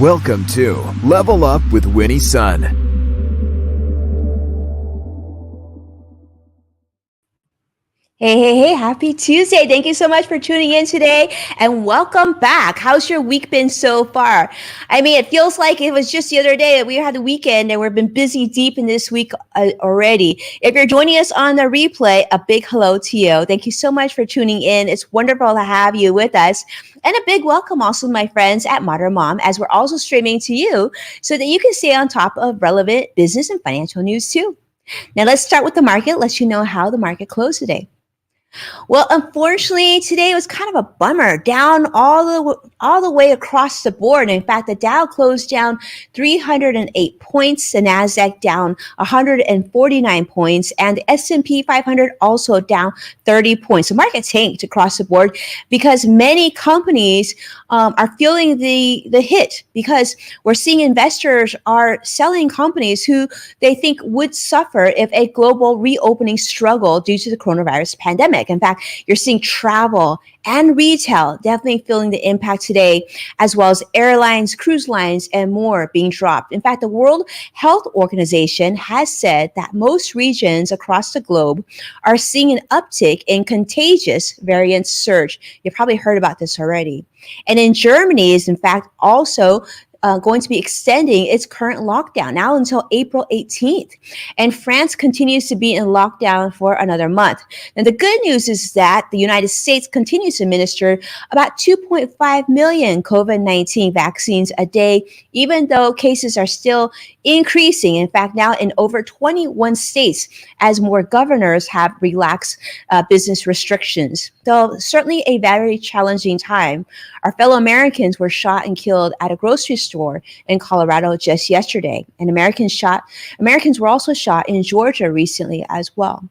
Welcome to Level Up with Winnie Sun. Hey, happy Tuesday. Thank you so much for tuning in today and welcome back. How's your week been so far? I mean, it feels like it was just the other day that we had the weekend and we've been busy deep in this week already. If you're joining us on the replay, a big hello to you. Thank you so much for tuning in. It's wonderful to have you with us. And a big welcome also to my friends at Modern Mom, as we're also streaming to you so that you can stay on top of relevant business and financial news too. Now let's start with the market, let you know how the market closed today. Well, unfortunately, today was kind of a bummer, down all the way across the board. In fact, the Dow closed down 308 points, the Nasdaq down 149 points, and the S&P 500 also down 30 points. The market tanked across the board because many companies are feeling the hit, because we're seeing investors are selling companies who they think would suffer if a global reopening struggle due to the coronavirus pandemic. In fact, you're seeing travel and retail definitely feeling the impact today, as well as airlines, cruise lines, and more being dropped. In fact, the World Health Organization has said that most regions across the globe are seeing an uptick in contagious variant surge. You've probably heard about this already. And in Germany is in fact also going to be extending its current lockdown now until April 18th. And France continues to be in lockdown for another month. And the good news is that the United States continues to administer about 2.5 million COVID-19 vaccines a day, even though cases are still increasing. In fact, now in over 21 states, as more governors have relaxed business restrictions. So certainly a very challenging time. Our fellow Americans were shot and killed at a grocery store in Colorado just yesterday. And Americans were also shot in Georgia recently as well.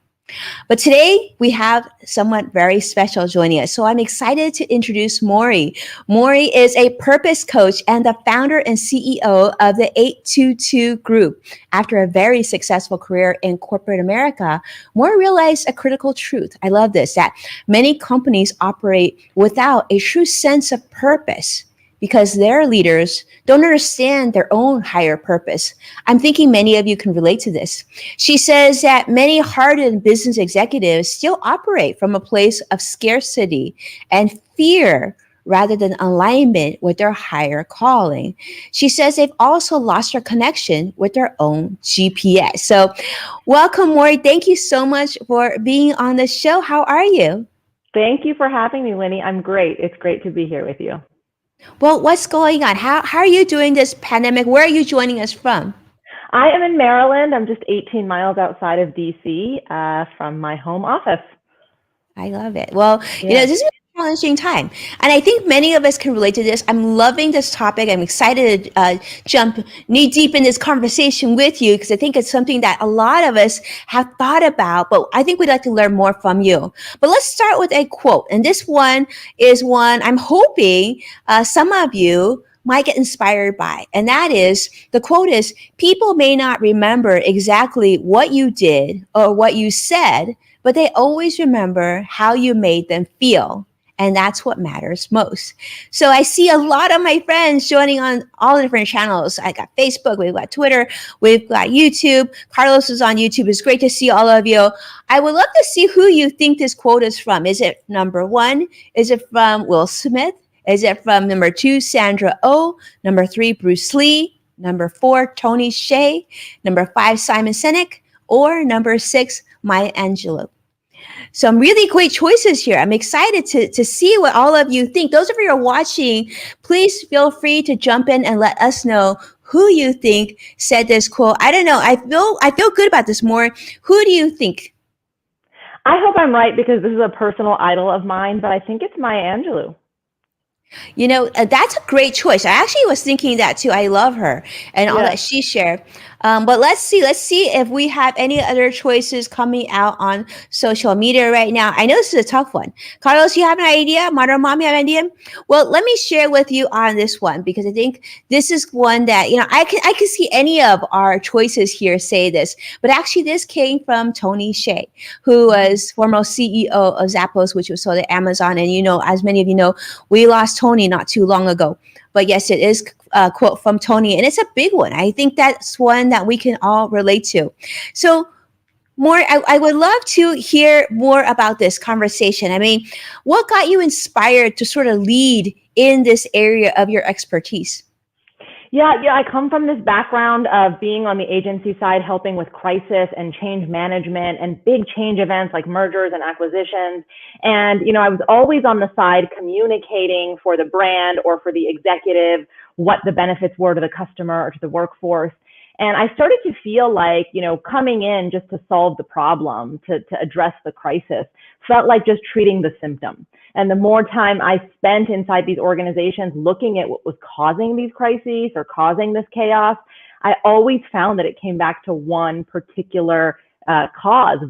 But today we have someone very special joining us. So I'm excited to introduce Mori. Mori is a purpose coach and the founder and CEO of the 822 Group. After a very successful career in corporate America, Mori realized a critical truth. I love this, that many companies operate without a true sense of purpose, because their leaders don't understand their own higher purpose. I'm thinking many of you can relate to this. She says that many hardened business executives still operate from a place of scarcity and fear rather than alignment with their higher calling. She says they've also lost their connection with their own GPS. So welcome, Mori. Thank you so much for being on the show. How are you? Thank you for having me, Winnie. I'm great. It's great to be here with you. Well, what's going on? How are you doing this pandemic? Where are you joining us from? I am in Maryland. I'm just 18 miles outside of DC from my home office. I love it. Well, this is a challenging time. And I think many of us can relate to this. I'm loving this topic. I'm excited to jump knee deep in this conversation with you, because I think it's something that a lot of us have thought about, but I think we'd like to learn more from you. But let's start with a quote. And this one is one I'm hoping some of you might get inspired by. And that is, the quote is, people may not remember exactly what you did or what you said, but they always remember how you made them feel. And that's what matters most. So I see a lot of my friends joining on all the different channels. I got Facebook, we've got Twitter, we've got YouTube. Carlos is on YouTube. It's great to see all of you. I would love to see who you think this quote is from. Is it number one? Is it from Will Smith? Is it from number two, Sandra Oh? Number three, Bruce Lee? Number four, Tony Hsieh? Number five, Simon Sinek? Or number six, Maya Angelou? Some really great choices here. I'm excited to see what all of you think. Those of you who are watching, please feel free to jump in and let us know who you think said this quote. I don't know. I feel good about this more. Who do you think? I hope I'm right, because this is a personal idol of mine, but I think it's Maya Angelou. That's a great choice. I actually was thinking that too. I love her and all that she shared. But let's see if we have any other choices coming out on social media right now. I know this is a tough one. Carlos, you have an idea? Modern Mom, you have an idea? Well, let me share with you on this one, because I think this is one that, I can see any of our choices here say this, but actually this came from Tony Hsieh, who was former CEO of Zappos, which was sold to Amazon. And as many of you know, we lost Tony not too long ago. But yes, it is a quote from Tony, and it's a big one. I think that's one that we can all relate to. So, more, I would love to hear more about this conversation. I mean, what got you inspired to sort of lead in this area of your expertise? Yeah, I come from this background of being on the agency side, helping with crisis and change management and big change events like mergers and acquisitions. And, I was always on the side communicating for the brand or for the executive what the benefits were to the customer or to the workforce. And I started to feel like, coming in just to solve the problem, to address the crisis, felt like just treating the symptom. And the more time I spent inside these organizations looking at what was causing these crises or causing this chaos, I always found that it came back to one particular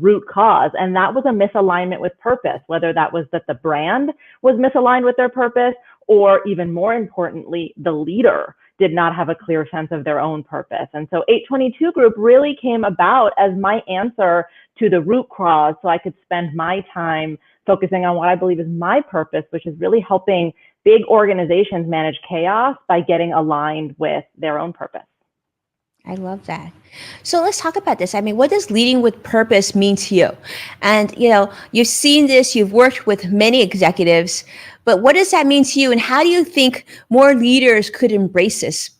root cause, and that was a misalignment with purpose, whether that was that the brand was misaligned with their purpose, or even more importantly, the leader did not have a clear sense of their own purpose. And so 822 Group really came about as my answer to the root cause, so I could spend my time focusing on what I believe is my purpose, which is really helping big organizations manage chaos by getting aligned with their own purpose. I love that. So let's talk about this. I mean, what does leading with purpose mean to you? And, you've seen this, you've worked with many executives, but what does that mean to you? And how do you think more leaders could embrace this?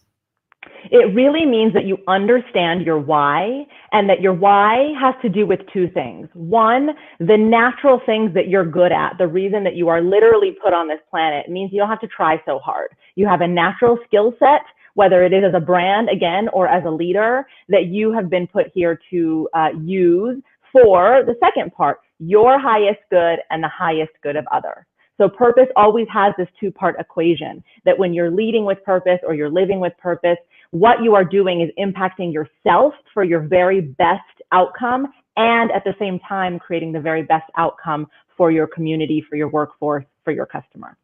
It really means that you understand your why, and that your why has to do with two things. One, the natural things that you're good at, the reason that you are literally put on this planet, means you don't have to try so hard. You have a natural skill set, whether it is as a brand, again, or as a leader, that you have been put here to use for the second part, your highest good and the highest good of others. So purpose always has this two-part equation, that when you're leading with purpose or you're living with purpose, what you are doing is impacting yourself for your very best outcome, and at the same time, creating the very best outcome for your community, for your workforce, for your customer.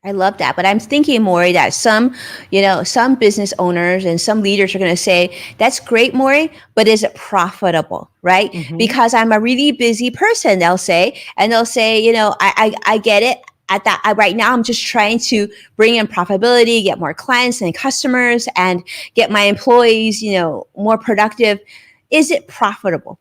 I love that. But I'm thinking, Mori, that some business owners and some leaders are going to say, that's great, Mori, but is it profitable, right? Mm-hmm. Because I'm a really busy person, they'll say, I get it. Right now, I'm just trying to bring in profitability, get more clients and customers, and get my employees, more productive. Is it profitable?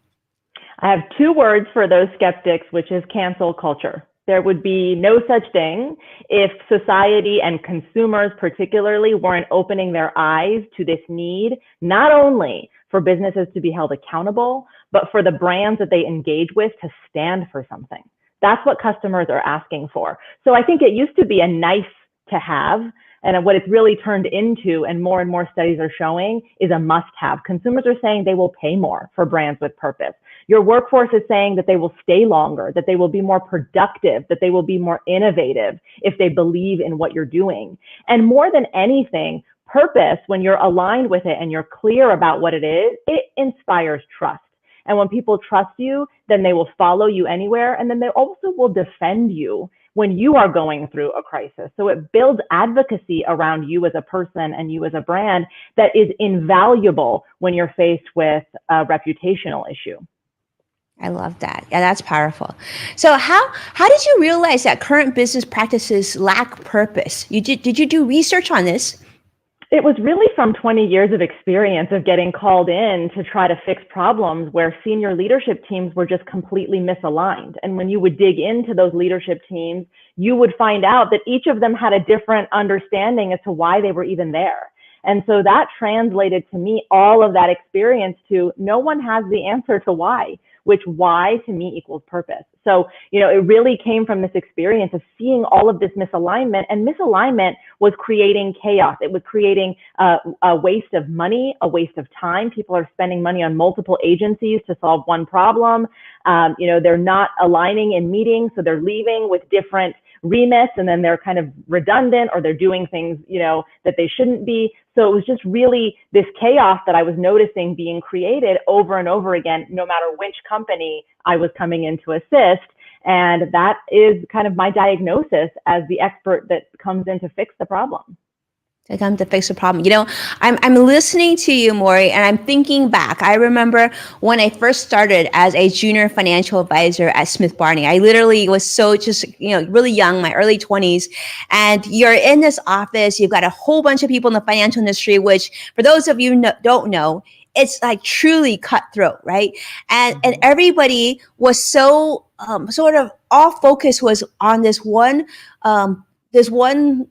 I have two words for those skeptics, which is cancel culture. There would be no such thing if society and consumers particularly weren't opening their eyes to this need, not only for businesses to be held accountable, but for the brands that they engage with to stand for something. That's what customers are asking for. So I think it used to be a nice to have, and what it's really turned into, and more studies are showing, is a must-have. Consumers are saying they will pay more for brands with purpose. Your workforce is saying that they will stay longer, that they will be more productive, that they will be more innovative if they believe in what you're doing. And more than anything, purpose, when you're aligned with it and you're clear about what it is, it inspires trust. And when people trust you, then they will follow you anywhere. And then they also will defend you when you are going through a crisis. So it builds advocacy around you as a person and you as a brand that is invaluable when you're faced with a reputational issue. I love that. Yeah, that's powerful. So how did you realize that current business practices lack purpose? Did you do research on this? It was really from 20 years of experience of getting called in to try to fix problems where senior leadership teams were just completely misaligned. And when you would dig into those leadership teams, you would find out that each of them had a different understanding as to why they were even there. And so that translated to me all of that experience to no one has the answer to why, which why to me equals purpose. So, it really came from this experience of seeing all of this misalignment, and misalignment was creating chaos. It was creating a waste of money, a waste of time. People are spending money on multiple agencies to solve one problem. They're not aligning in meetings, so they're leaving with different remits, and then they're kind of redundant, or they're doing things, that they shouldn't be. So it was just really this chaos that I was noticing being created over and over again, no matter which company I was coming in to assist. And that is kind of my diagnosis as the expert that comes in to fix the problem. To come to fix the problem. I'm listening to you, Mori, and I'm thinking back. I remember when I first started as a junior financial advisor at Smith Barney. I literally was so just, really young, my early 20s. And you're in this office, you've got a whole bunch of people in the financial industry, which for those of you don't know, it's like truly cutthroat, right? And everybody was so sort of all focus was on this one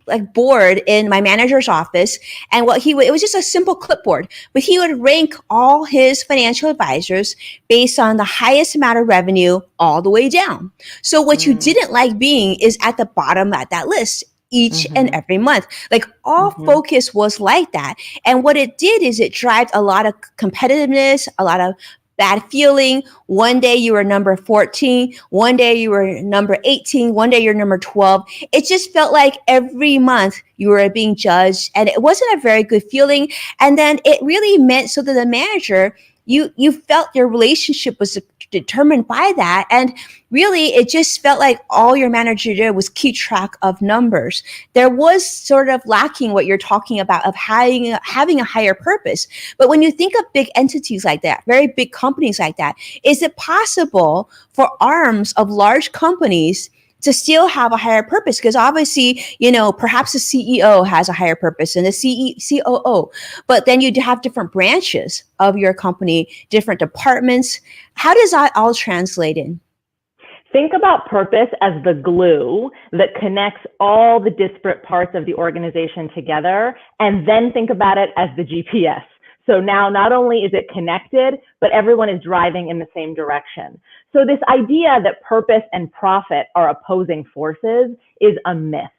like board in my manager's office, and it was just a simple clipboard, but he would rank all his financial advisors based on the highest amount of revenue all the way down. So what you didn't like being is at the bottom at that list each and every month. Like all focus was like that. And what it did is it drives a lot of competitiveness, a lot of bad feeling. One day you were number 14, one day you were number 18, one day you're number 12. It just felt like every month you were being judged, and it wasn't a very good feeling. And then it really meant so that the manager, you felt your relationship was determined by that. And really, it just felt like all your manager did was keep track of numbers. There was sort of lacking what you're talking about of having a higher purpose. But when you think of big entities like that, very big companies like that, is it possible for arms of large companies to still have a higher purpose? Because obviously, perhaps the CEO has a higher purpose and the COO, but then you have different branches of your company, different departments. How does that all translate in? Think about purpose as the glue that connects all the disparate parts of the organization together, and then think about it as the GPS. So now not only is it connected, but everyone is driving in the same direction. So this idea that purpose and profit are opposing forces is a myth.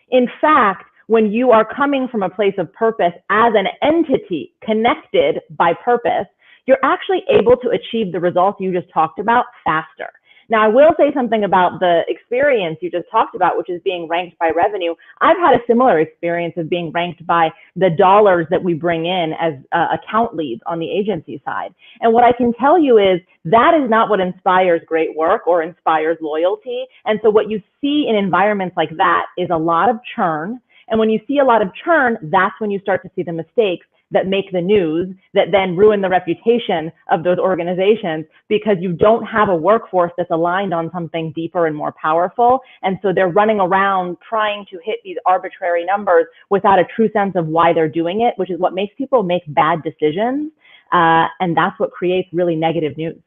In fact, when you are coming from a place of purpose as an entity connected by purpose, you're actually able to achieve the results you just talked about faster. Now, I will say something about the experience you just talked about, which is being ranked by revenue. I've had a similar experience of being ranked by the dollars that we bring in as account leads on the agency side. And what I can tell you is that is not what inspires great work or inspires loyalty. And so what you see in environments like that is a lot of churn. And when you see a lot of churn, that's when you start to see the mistakes that make the news, that then ruin the reputation of those organizations, because you don't have a workforce that's aligned on something deeper and more powerful. And so they're running around trying to hit these arbitrary numbers without a true sense of why they're doing it, which is what makes people make bad decisions. And that's what creates really negative news.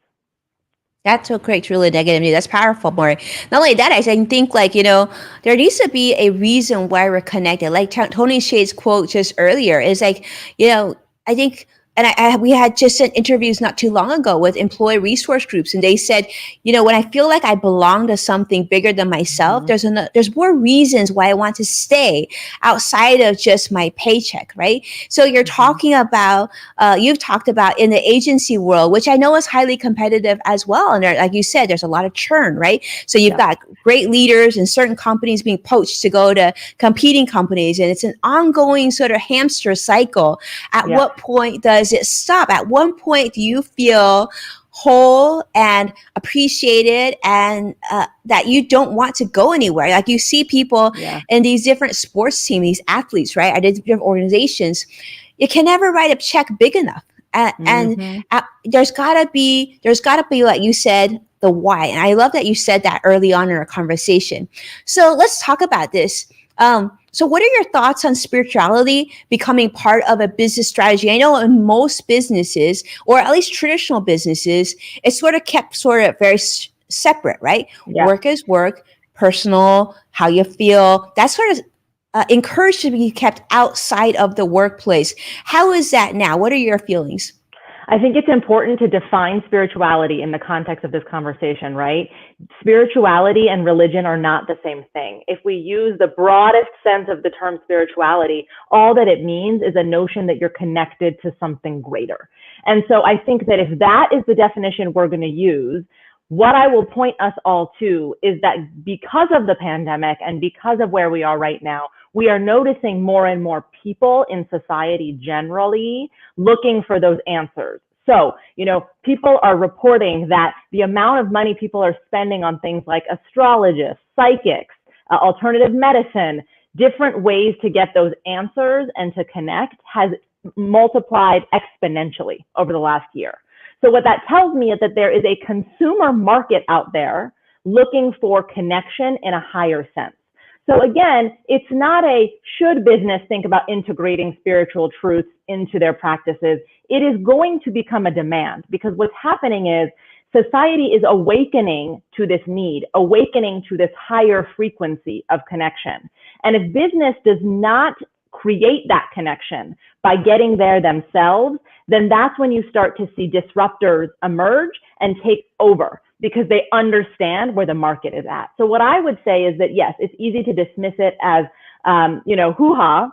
That's what creates really negative news. That's powerful, Maury. Not only that, I think there needs to be a reason why we're connected. Like Tony Hsieh's quote just earlier is like, I think, and we had just sent interviews not too long ago with employee resource groups, and they said, when I feel like I belong to something bigger than myself, there's more reasons why I want to stay outside of just my paycheck, right? So you're talking about, you've talked about in the agency world, which I know is highly competitive as well. And like you said, there's a lot of churn, right? So you've got great leaders in certain companies being poached to go to competing companies, and it's an ongoing sort of hamster cycle. At what point does it stop? At one point, do you feel whole and appreciated, and that you don't want to go anywhere? Like you see people in these different sports teams, these athletes, right? At different organizations, you can never write a check big enough. And there's gotta be, like you said, the why. And I love that you said that early on in our conversation. So let's talk about this. So what are your thoughts on spirituality becoming part of a business strategy? I know in most businesses, or at least traditional businesses, it's sort of kept very separate, right? Yeah. Work is work, personal, how you feel, that's sort of encouraged to be kept outside of the workplace. How is that now? What are your feelings? I think it's important to define spirituality in the context of this conversation, right? Spirituality and religion are not the same thing. If we use the broadest sense of the term spirituality, all that it means is a notion that you're connected to something greater. And so I think that if that is the definition we're going to use, what I will point us all to is that because of the pandemic and because of where we are right now, we are noticing more and more people in society generally looking for those answers. So, people are reporting that the amount of money people are spending on things like astrologists, psychics, alternative medicine, different ways to get those answers and to connect has multiplied exponentially over the last year. So what that tells me is that there is a consumer market out there looking for connection in a higher sense. So again, it's not a should business think about integrating spiritual truths into their practices. It is going to become a demand, because what's happening is society is awakening to this need, awakening to this higher frequency of connection. And if business does not create that connection by getting there themselves, then that's when you start to see disruptors emerge and take over, because they understand where the market is at. So what I would say is that, yes, it's easy to dismiss it as, hoo-ha.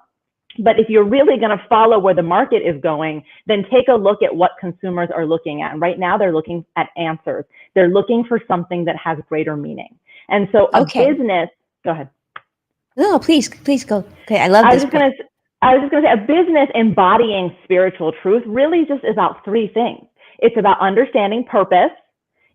But if you're really going to follow where the market is going, then take a look at what consumers are looking at. And right now they're looking at answers. They're looking for something that has greater meaning. And so a business, go ahead. No, please go. Okay, I love this. I was just going to say, a business embodying spiritual truth really just is about three things. It's about understanding purpose.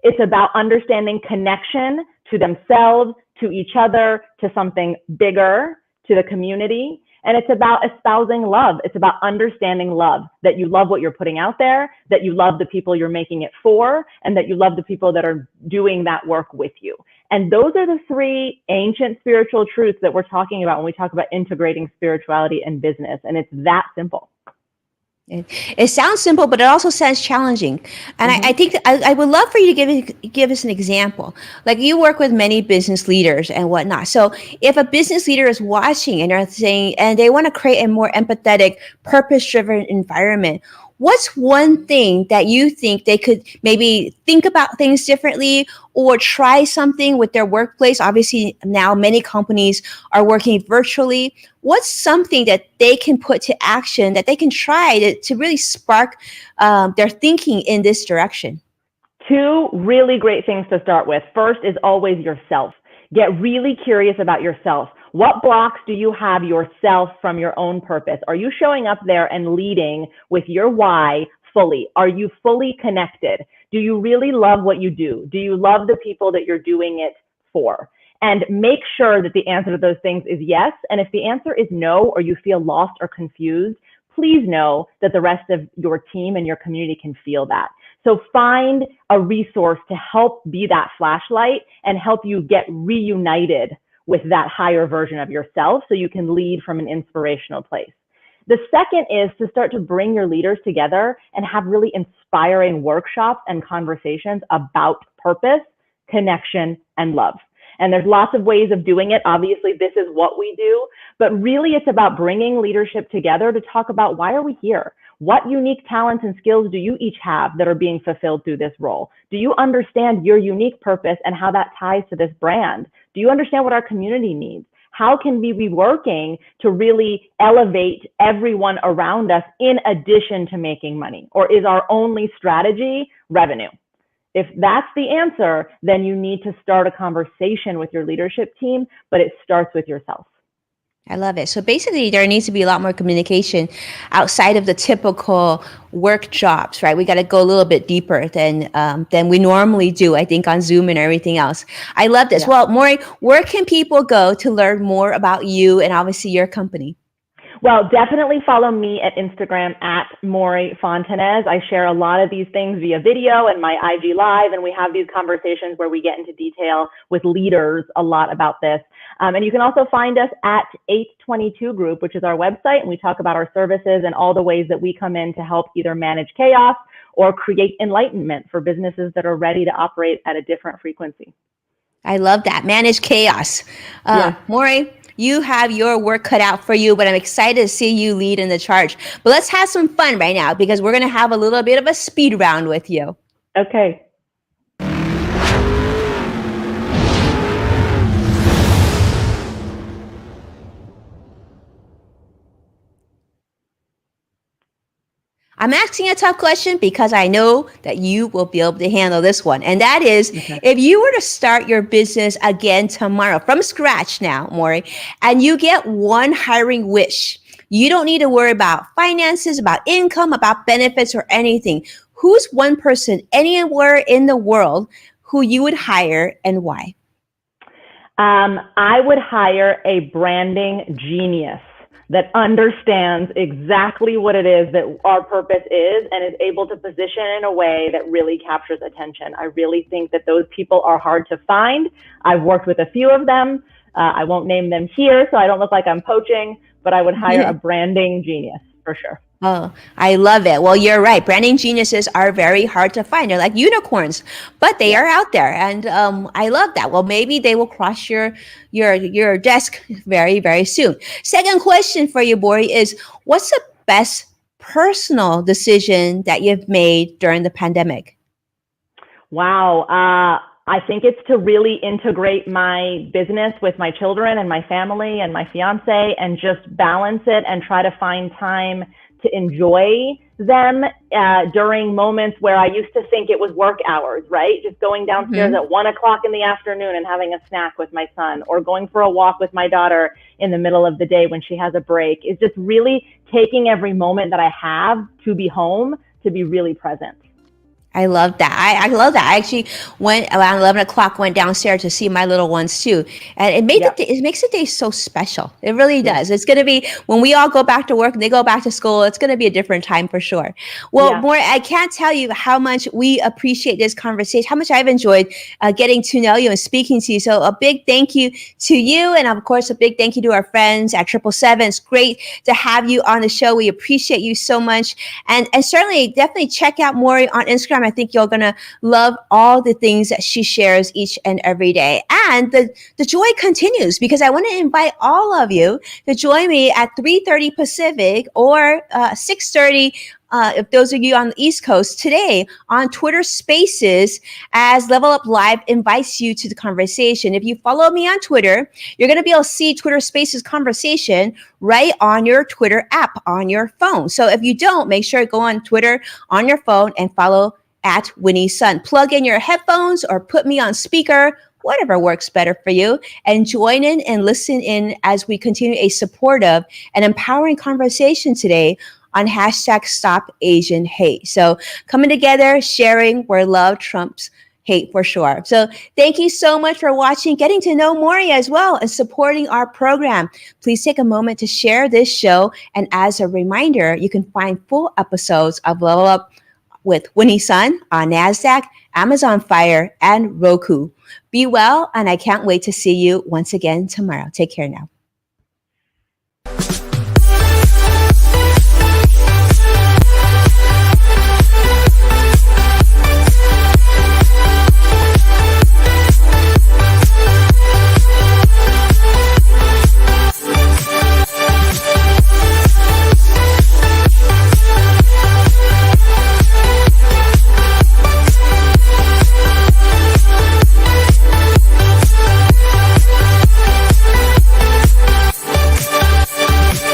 It's about understanding connection to themselves, to each other, to something bigger, to the community. And it's about espousing love. It's about understanding love, that you love what you're putting out there, that you love the people you're making it for, and that you love the people that are doing that work with you. And those are the three ancient spiritual truths that we're talking about when we talk about integrating spirituality and business. And it's that simple. It sounds simple, but it also sounds challenging. And I think I would love for you to give us an example. Like, you work with many business leaders and whatnot. So if a business leader is watching and they're saying, and they want to create a more empathetic, purpose-driven environment, what's one thing that you think they could maybe think about things differently or try something with their workplace? Obviously, now many companies are working virtually. What's something that they can put to action, that they can try to really spark their thinking in this direction? Two really great things to start with. First is always yourself. Get really curious about yourself. What blocks do you have yourself from your own purpose? Are you showing up there and leading with your why fully? Are you fully connected? Do you really love what you do? Do you love the people that you're doing it for? And make sure that the answer to those things is yes. And if the answer is no, or you feel lost or confused, please know that the rest of your team and your community can feel that. So find a resource to help be that flashlight and help you get reunited with that higher version of yourself, so you can lead from an inspirational place. The second is to start to bring your leaders together and have really inspiring workshops and conversations about purpose, connection, and love. And there's lots of ways of doing it. Obviously, this is what we do, but really it's about bringing leadership together to talk about, why are we here? What unique talents and skills do you each have that are being fulfilled through this role? Do you understand your unique purpose and how that ties to this brand? Do you understand what our community needs? How can we be working to really elevate everyone around us in addition to making money? Or is our only strategy revenue? If that's the answer, then you need to start a conversation with your leadership team, but it starts with yourself. I love it. So basically, there needs to be a lot more communication outside of the typical work jobs, right? We got to go a little bit deeper than we normally do, I think, on Zoom and everything else. I love this. Yeah. Well, Mori, where can people go to learn more about you and obviously your company? Well, definitely follow me at Instagram at Mori Fontanez. I share a lot of these things via video and my IG Live, and we have these conversations where we get into detail with leaders a lot about this. And you can also find us at 822 Group, which is our website, and we talk about our services and all the ways that we come in to help either manage chaos or create enlightenment for businesses that are ready to operate at a different frequency. I love that. Manage chaos. Yeah. Mori, you have your work cut out for you, but I'm excited to see you lead in the charge. But let's have some fun right now, because we're going to have a little bit of a speed round with you. Okay. I'm asking a tough question because I know that you will be able to handle this one. And that is, if you were to start your business again tomorrow from scratch now, Mori, and you get one hiring wish, you don't need to worry about finances, about income, about benefits or anything. Who's one person anywhere in the world who you would hire and why? I would hire a branding genius that understands exactly what it is that our purpose is and is able to position in a way that really captures attention. I really think that those people are hard to find. I've worked with a few of them. I won't name them here, so I don't look like I'm poaching, but I would hire a branding genius for sure. Oh, I love it. Well, you're right. Branding geniuses are very hard to find. They're like unicorns, but they are out there, and I love that. Well, maybe they will cross your desk very, very soon. Second question for you, Mori, is what's the best personal decision that you've made during the pandemic? Wow. I think it's to really integrate my business with my children and my family and my fiance and just balance it and try to find time to enjoy them during moments where I used to think it was work hours, right? Just going downstairs at 1 o'clock in the afternoon and having a snack with my son, or going for a walk with my daughter in the middle of the day when she has a break, is just really taking every moment that I have to be home to be really present. I love that. I love that. I actually went around 11 o'clock, went downstairs to see my little ones too. And it makes the day so special. It really does. It's going to be, when we all go back to work and they go back to school, it's going to be a different time for sure. Well, Mori, I can't tell you how much we appreciate this conversation, how much I've enjoyed getting to know you and speaking to you. So a big thank you to you. And of course, a big thank you to our friends at 777. It's great to have you on the show. We appreciate you so much. And certainly, definitely check out Mori on Instagram. I think you're going to love all the things that she shares each and every day. And the joy continues, because I want to invite all of you to join me at 3:30 Pacific or 6:30 if those of you on the East Coast today on Twitter Spaces, as Level Up Live invites you to the conversation. If you follow me on Twitter, you're going to be able to see Twitter Spaces conversation right on your Twitter app on your phone. So if you don't, make sure to go on Twitter on your phone and follow at Winnie Sun. Plug in your headphones or put me on speaker, whatever works better for you, and join in and listen in as we continue a supportive and empowering conversation today on hashtag Stop Asian Hate. So coming together, sharing where love trumps hate for sure. So thank you so much for watching, getting to know Mori as well, and supporting our program. Please take a moment to share this show. And as a reminder, you can find full episodes of Level Up with Winnie Sun on NASDAQ, Amazon Fire, and Roku. Be well, and I can't wait to see you once again tomorrow. Take care now.